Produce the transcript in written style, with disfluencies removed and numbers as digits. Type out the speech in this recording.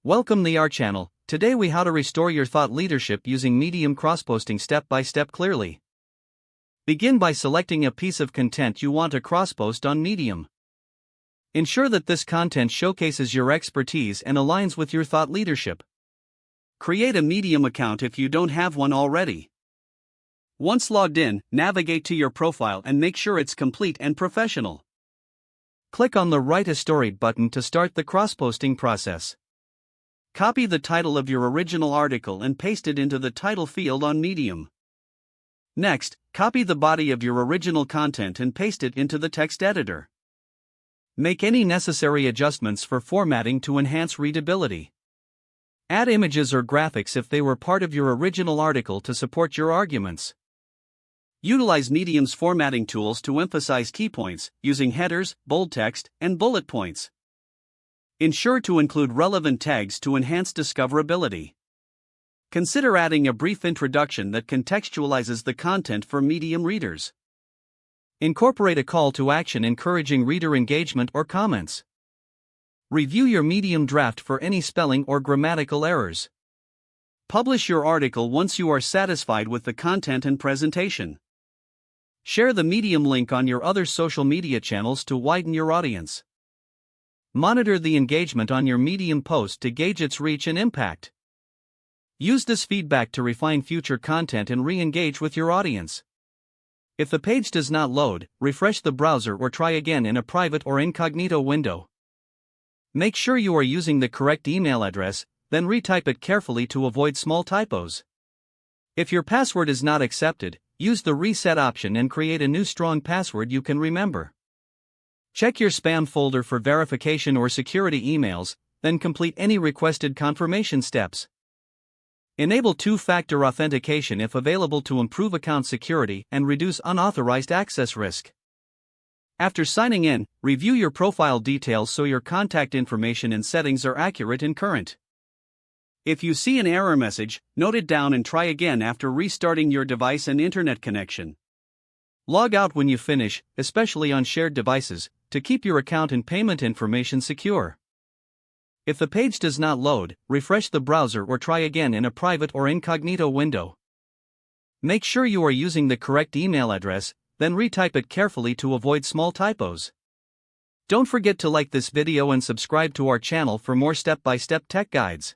Welcome to our channel. Today we how to restore your thought leadership using Medium crossposting step by step clearly. Begin by selecting a piece of content you want to crosspost on Medium. Ensure that this content showcases your expertise and aligns with your thought leadership. Create a Medium account if you don't have one already. Once logged in, navigate to your profile and make sure it's complete and professional. Click on the Write a Story button to start the crossposting process. Copy the title of your original article and paste it into the title field on Medium. Next, copy the body of your original content and paste it into the text editor. Make any necessary adjustments for formatting to enhance readability. Add images or graphics if they were part of your original article to support your arguments. Utilize Medium's formatting tools to emphasize key points, using headers, bold text, and bullet points. Ensure to include relevant tags to enhance discoverability. Consider adding a brief introduction that contextualizes the content for Medium readers. Incorporate a call to action encouraging reader engagement or comments. Review your Medium draft for any spelling or grammatical errors. Publish your article once you are satisfied with the content and presentation. Share the Medium link on your other social media channels to widen your audience. Monitor the engagement on your Medium post to gauge its reach and impact. Use this feedback to refine future content and re-engage with your audience. If the page does not load, refresh the browser or try again in a private or incognito window. Make sure you are using the correct email address, then retype it carefully to avoid small typos. If your password is not accepted, use the reset option and create a new strong password you can remember. Check your spam folder for verification or security emails, then complete any requested confirmation steps. Enable two-factor authentication if available to improve account security and reduce unauthorized access risk. After signing in, review your profile details so your contact information and settings are accurate and current. If you see an error message, note it down and try again after restarting your device and internet connection. Log out when you finish, especially on shared devices, to keep your account and payment information secure. If the page does not load, refresh the browser or try again in a private or incognito window. Make sure you are using the correct email address, then retype it carefully to avoid small typos. Don't forget to like this video and subscribe to our channel for more step-by-step tech guides.